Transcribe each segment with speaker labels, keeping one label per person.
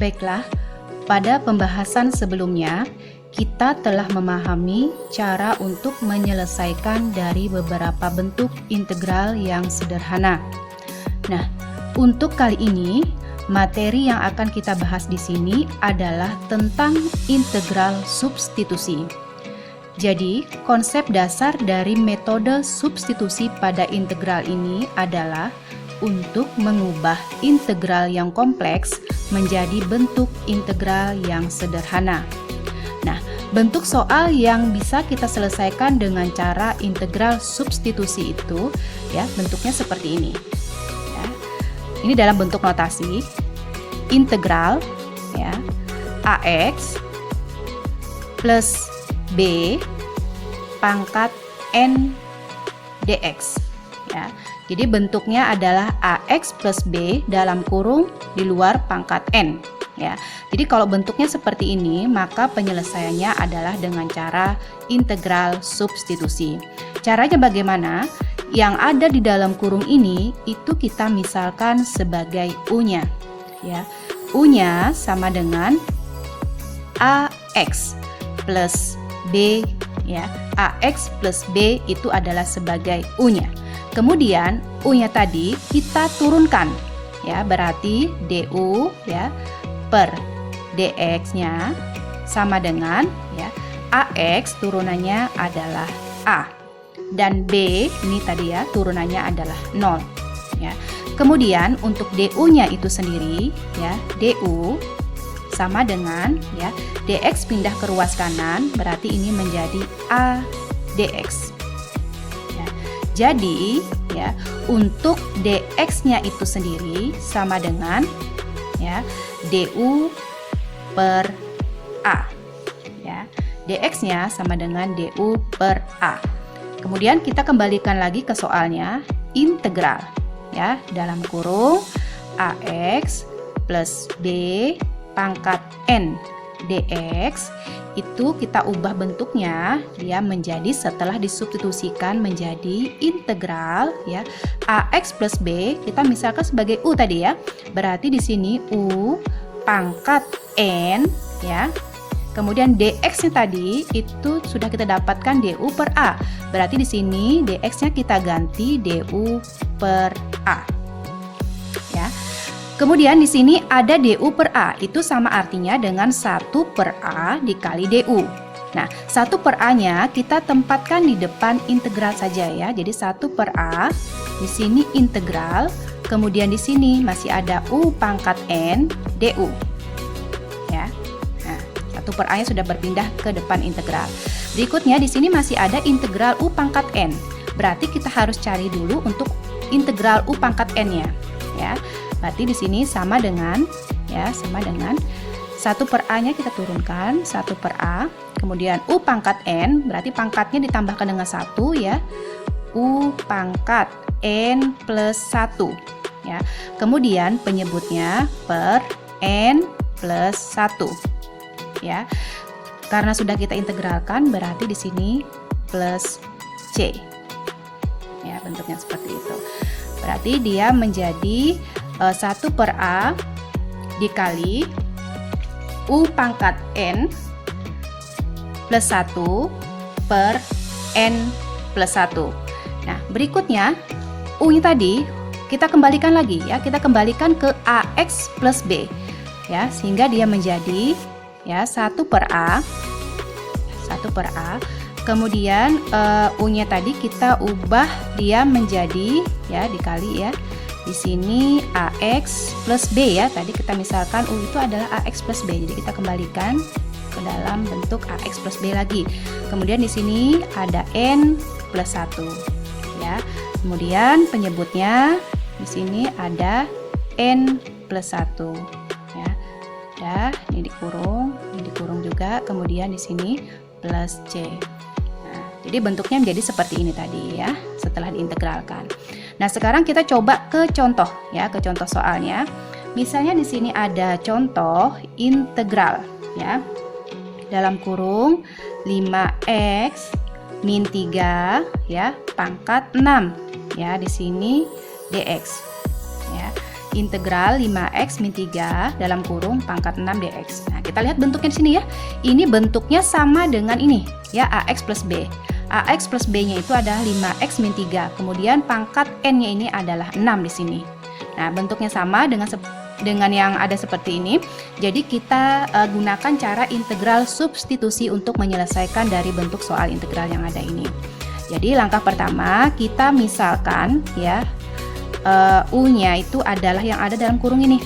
Speaker 1: Baiklah, pada pembahasan sebelumnya kita telah memahami cara untuk menyelesaikan dari beberapa bentuk integral yang sederhana. Nah, untuk kali ini materi yang akan kita bahas di sini adalah tentang integral substitusi. Jadi, konsep dasar dari metode substitusi pada integral ini adalah untuk mengubah integral yang kompleks menjadi bentuk integral yang sederhana. Nah, bentuk soal yang bisa kita selesaikan dengan cara integral substitusi itu ya bentuknya seperti ini. Ya. Ini dalam bentuk notasi integral ya AX plus B pangkat N dx ya. Jadi bentuknya adalah AX plus B dalam kurung di luar pangkat N ya. Jadi kalau bentuknya seperti ini, maka penyelesaiannya adalah dengan cara integral substitusi. Caranya bagaimana? Yang ada di dalam kurung ini itu kita misalkan sebagai U-nya ya. U-nya sama dengan AX plus B ya. AX plus B itu adalah sebagai U-nya. Kemudian U-nya tadi kita turunkan ya, berarti DU ya per DX-nya sama dengan ya AX turunannya adalah A dan B ini tadi ya turunannya adalah 0 ya. Kemudian untuk DU-nya itu sendiri ya, DU sama dengan ya DX pindah ke ruas kanan, berarti ini menjadi A DX. Ya. Jadi ya untuk DX-nya itu sendiri sama dengan ya DU per A. Ya. DX-nya sama dengan DU per A. Kemudian kita kembalikan lagi ke soalnya, integral ya dalam kurung AX plus B pangkat N dx itu kita ubah bentuknya dia menjadi setelah disubstitusikan menjadi integral ya AX plus B kita misalkan sebagai U tadi ya, berarti di sini U pangkat N ya. Kemudian dx-nya tadi itu sudah kita dapatkan DU per A. Berarti di sini dx-nya kita ganti DU per A. Ya. Kemudian di sini ada DU per A, itu sama artinya dengan 1 per A dikali DU. Nah, 1 per A-nya kita tempatkan di depan integral saja ya. Jadi 1 per A, di sini integral, kemudian di sini masih ada U pangkat N DU. Ya. Nah, 1 per A-nya sudah berpindah ke depan integral. Berikutnya di sini masih ada integral U pangkat N. Berarti kita harus cari dulu untuk integral U pangkat N-nya. Ya. Berarti di sini sama dengan ya, sama dengan 1 per A-nya kita turunkan 1 per A, kemudian U pangkat N, berarti pangkatnya ditambahkan dengan 1 ya. U pangkat N plus 1 ya. Kemudian penyebutnya per N plus 1 ya. Karena sudah kita integralkan berarti di sini plus C. Ya, bentuknya seperti itu. Berarti dia menjadi 1 per A dikali U pangkat N plus 1 per N plus 1. Nah, berikutnya U-nya tadi kita kembalikan lagi ya, kita kembalikan ke AX plus B ya, sehingga dia menjadi ya 1 per A 1 per A. Kemudian U-nya tadi kita ubah dia menjadi ya dikali ya. Di sini AX plus B ya. Tadi kita misalkan U itu adalah AX plus B. Jadi kita kembalikan ke dalam bentuk AX plus B lagi. Kemudian di sini ada N plus 1 ya. Kemudian penyebutnya di sini ada N plus 1 ya. Ya, ini dikurung juga. Kemudian di sini plus C. Jadi bentuknya menjadi seperti ini tadi ya, setelah diintegralkan. Nah, sekarang kita coba ke contoh ya, ke contoh soalnya. Misalnya di sini ada contoh integral ya. Dalam kurung 5x min 3 ya, pangkat 6 ya, di sini dx ya. integral 5x min 3 dalam kurung pangkat 6 dx. Nah, kita lihat bentuknya di sini ya. Ini bentuknya sama dengan ini ya, ax plus b. Ax plus b-nya itu adalah 5x min 3. Kemudian pangkat n-nya ini adalah 6 di sini. Nah, bentuknya sama dengan yang ada seperti ini. Jadi kita gunakan cara integral substitusi untuk menyelesaikan dari bentuk soal integral yang ada ini. Jadi langkah pertama kita misalkan ya, u-nya itu adalah yang ada dalam kurung ini.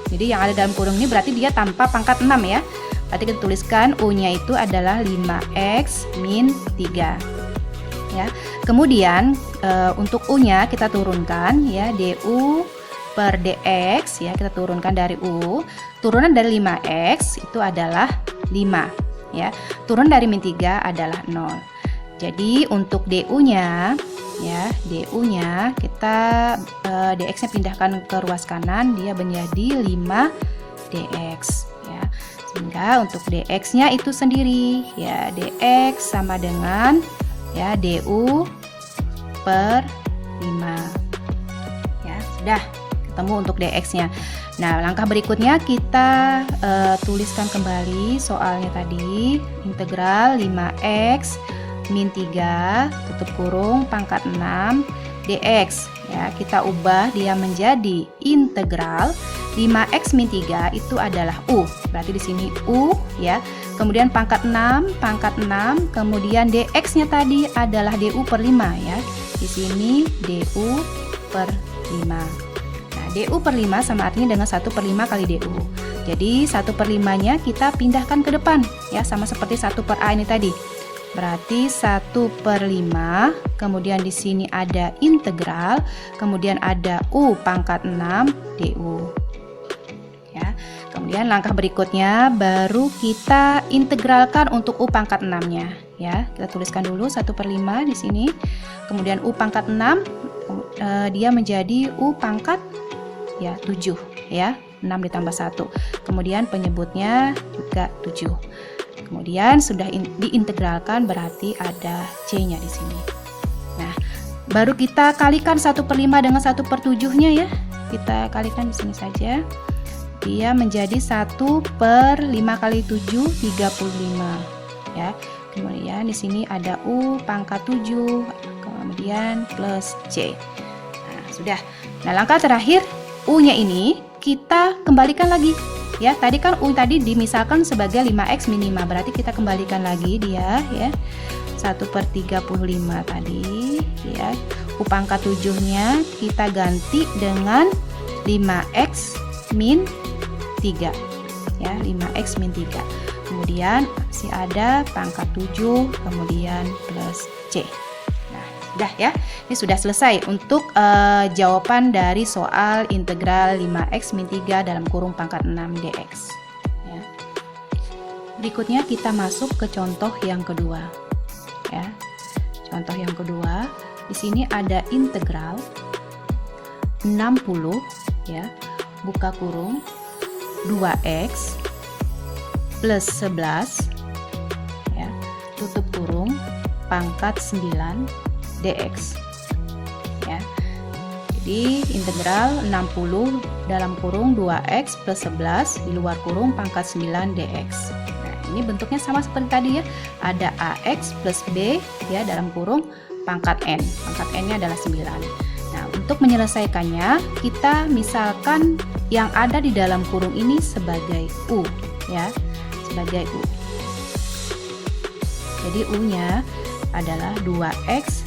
Speaker 1: Jadi yang ada dalam kurung ini berarti dia tanpa pangkat 6 ya. Berarti kita tuliskan u-nya itu adalah 5x min 3 ya. Kemudian untuk u-nya kita turunkan ya, du per dx ya, kita turunkan dari u. Turunan dari 5x itu adalah 5 ya. Turun dari min 3 adalah 0. Jadi untuk du-nya ya, du-nya kita dx-nya pindahkan ke ruas kanan, dia menjadi 5 dx ya. Sehingga untuk dx-nya itu sendiri ya, dx sama dengan ya du per 5 ya. Sudah ketemu untuk dx-nya. Nah, langkah berikutnya kita tuliskan kembali soalnya tadi, integral 5x min 3 tutup kurung pangkat 6 dx ya. Kita ubah dia menjadi integral 5x min 3 itu adalah u. Berarti di sini u ya. Kemudian pangkat 6, kemudian dx-nya tadi adalah du per 5 ya. Di sini du per 5. Nah, du per 5 sama artinya dengan 1 per 5 kali du. Jadi 1 per 5-nya kita pindahkan ke depan ya, sama seperti 1 per a ini tadi. Berarti 1 per 5, kemudian di sini ada integral, kemudian ada u pangkat 6 du. Ya. Kemudian langkah berikutnya baru kita integralkan untuk u pangkat 6-nya ya. Kita tuliskan dulu 1 per 5 di sini. Kemudian u pangkat 6 dia menjadi u pangkat ya 7 ya. 6 ditambah 1. Kemudian penyebutnya juga 7. Kemudian sudah diintegralkan berarti ada C-nya di sini. Nah, baru kita kalikan 1 per 5 dengan 1 per 7-nya ya. Kita kalikan di sini saja. Dia menjadi 1 per 5 kali 7, 35 ya. Kemudian di sini ada U pangkat 7, kemudian plus C. Nah, sudah. Nah, langkah terakhir U-nya ini kita kembalikan lagi. Ya, tadi kan U tadi dimisalkan sebagai 5x min 5, berarti kita kembalikan lagi dia ya. 1 per 35 tadi ya. U pangkat 7-nya kita ganti dengan 5x min 3 ya, 5x min 3. Kemudian masih ada pangkat 7 kemudian plus C. Nah, sudah ya. Ini sudah selesai untuk jawaban dari soal integral 5x min 3 dalam kurung pangkat 6 dx ya. Berikutnya kita masuk ke contoh yang kedua ya. Contoh yang kedua, di sini ada integral 60 ya, buka kurung 2x plus 11 ya, tutup kurung pangkat 9 dx ya. Jadi integral 60 dalam kurung 2x plus 11 di luar kurung pangkat 9 dx. Nah, ini bentuknya sama seperti tadi ya. Ada ax plus b ya dalam kurung pangkat n. Pangkat n-nya adalah 9. Nah, untuk menyelesaikannya kita misalkan yang ada di dalam kurung ini sebagai u ya, sebagai u. Jadi u-nya adalah 2x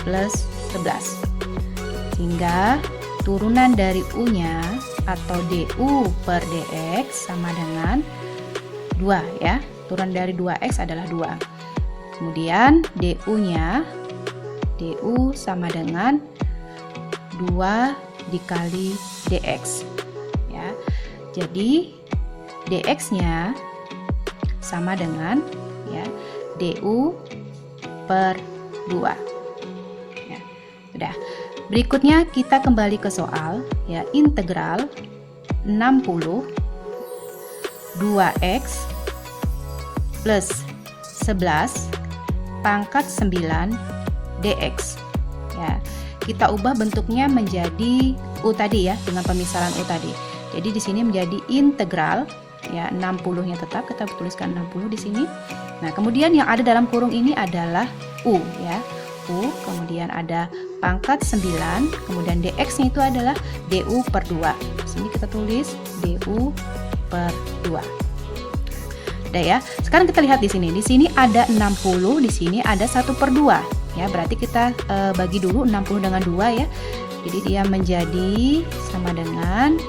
Speaker 1: plus 11. Sehingga turunan dari u-nya atau du per dx sama dengan 2 ya. Turunan dari 2x adalah 2. Kemudian du-nya, du sama dengan 2 dikali dx ya. Jadi dx-nya sama dengan ya du per 2 ya. Sudah. Berikutnya kita kembali ke soal ya, integral 60 2x plus 11 pangkat 9 dx ya. kita ubah bentuknya menjadi U tadi ya, dengan pemisahan U tadi. Jadi di sini menjadi integral ya, 60-nya tetap kita tuliskan 60 di sini. Nah, kemudian yang ada dalam kurung ini adalah U ya. U, kemudian ada pangkat 9, kemudian dx-nya itu adalah du per 2. Di sini kita tulis du per 2. Udah ya. Sekarang kita lihat di sini. Di sini ada 60, di sini ada 1 per 2. Ya, berarti kita bagi dulu 60 dengan 2 ya. Jadi dia menjadi sama dengan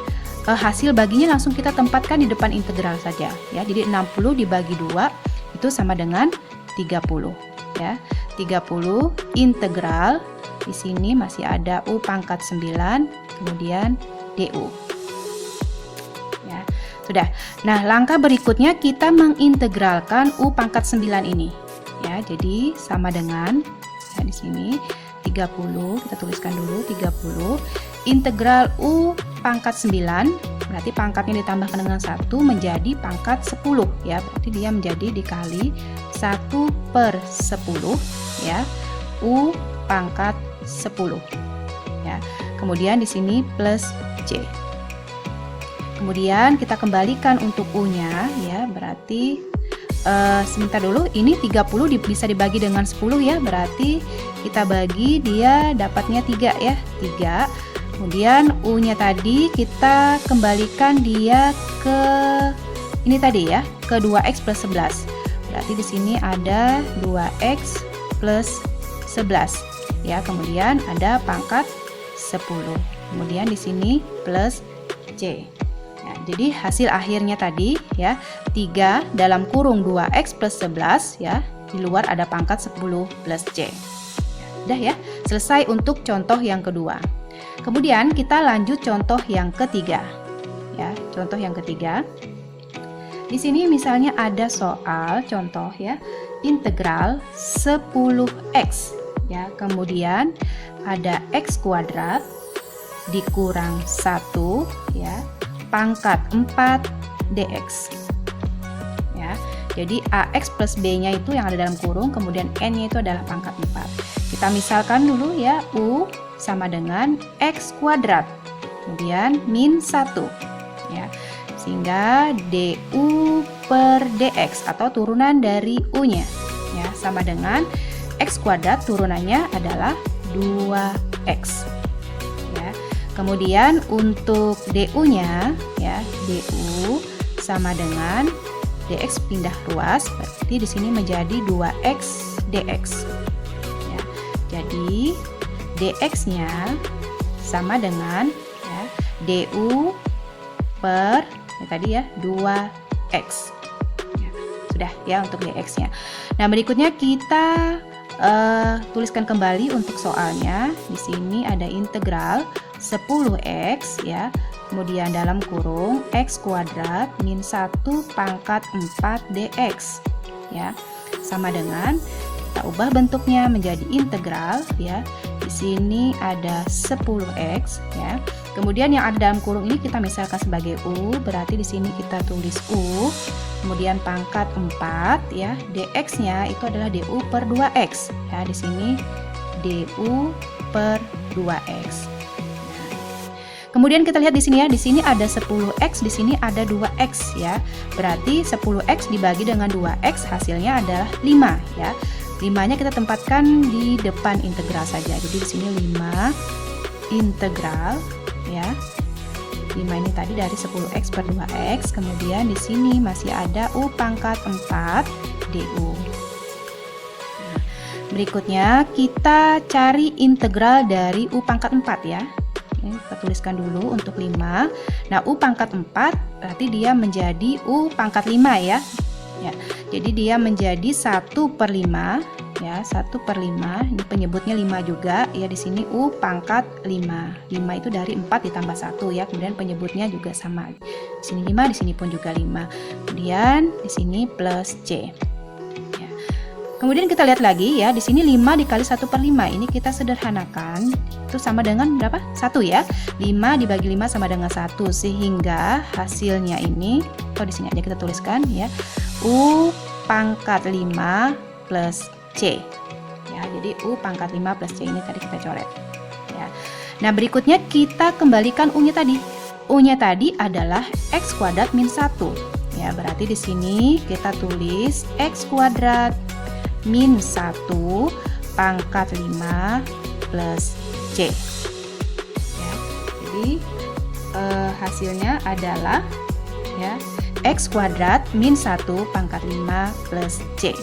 Speaker 1: hasil baginya langsung kita tempatkan di depan integral saja ya. Jadi 60 dibagi 2 itu sama dengan 30 ya. 30 integral, di sini masih ada U pangkat 9, kemudian DU. Ya, sudah. Nah, langkah berikutnya kita mengintegralkan U pangkat 9 ini. Ya, jadi sama dengan ya, di sini 30, kita tuliskan dulu 30 integral U pangkat 9, berarti pangkatnya ditambahkan dengan 1 menjadi pangkat 10 ya, berarti dia menjadi dikali 1 per 10 ya, U pangkat 10 ya. Kemudian di sini plus C. Kemudian kita kembalikan untuk U-nya ya, berarti sebentar dulu, ini 30 bisa dibagi dengan 10 ya, berarti kita bagi dia dapatnya 3 ya, 3. Kemudian U-nya tadi kita kembalikan dia ke ini tadi ya, ke 2x plus 11. Berarti di sini ada 2x plus 11 ya, kemudian ada pangkat 10. Kemudian di sini plus C. Ya, jadi hasil akhirnya tadi ya 3 dalam kurung 2x plus 11 ya, di luar ada pangkat 10 plus C. Udah ya, selesai untuk contoh yang kedua. Kemudian kita lanjut contoh yang ketiga. Ya, contoh yang ketiga. Di sini misalnya ada soal contoh ya, integral 10x ya, kemudian ada x kuadrat dikurang 1 ya, pangkat 4 dx. Ya. Jadi ax plus b-nya itu yang ada dalam kurung, kemudian n-nya itu adalah pangkat 4. Kita misalkan dulu ya, u sama dengan x kuadrat, kemudian min 1 ya, sehingga du per dx atau turunan dari u-nya ya, sama dengan x kuadrat turunannya adalah 2x ya. Kemudian untuk du-nya ya, du sama dengan dx pindah ruas, berarti di sini menjadi 2x dx ya. Jadi dx-nya sama dengan ya, du per ya, tadi ya 2x ya, sudah ya untuk dx-nya. Nah, berikutnya kita tuliskan kembali untuk soalnya. Di sini ada integral 10x ya, kemudian dalam kurung x kuadrat min 1 pangkat 4 dx ya, sama dengan kita ubah bentuknya menjadi integral ya. Di sini ada 10x ya. Kemudian yang ada dalam kurung ini kita misalkan sebagai u, berarti di sini kita tulis u. Kemudian pangkat 4 ya, dx-nya itu adalah du per 2x ya. Di sini du per 2x. Kemudian kita lihat di sini ya, di sini ada 10x, di sini ada 2x ya. Berarti 10x dibagi dengan 2x hasilnya adalah 5 ya. 5-nya kita tempatkan di depan integral saja. Jadi di sini 5 integral ya. 5 ini tadi dari 10x per 2x, kemudian di sini masih ada u pangkat 4 du. Nah, berikutnya kita cari integral dari u pangkat 4 ya. Ini kita tuliskan dulu untuk 5. Nah, u pangkat 4 berarti dia menjadi u pangkat 5 ya. Ya, jadi dia menjadi 1 per 5 ya, 1 per 5. Ini penyebutnya 5 juga ya, di sini u pangkat 5. 5 itu dari 4 ditambah 1 ya, kemudian penyebutnya juga sama. Di sini 5, di sini pun juga 5. Kemudian di sini plus C. Ya. Kemudian kita lihat lagi ya, di sini 5 dikali 1 per 5. Ini kita sederhanakan. Itu sama dengan berapa? 1 ya. 5 dibagi 5 sama dengan 1, sehingga hasilnya ini, atau di sini aja kita tuliskan ya, u pangkat 5 plus C ya. Jadi u pangkat 5 plus C ini tadi kita coret ya. Nah, berikutnya kita kembalikan U-nya tadi. U-nya tadi adalah X kuadrat min 1. Ya, berarti di sini kita tulis X kuadrat min 1 pangkat 5 plus C. Ya, jadi hasilnya adalah ya X kuadrat min 1 pangkat 5 plus C.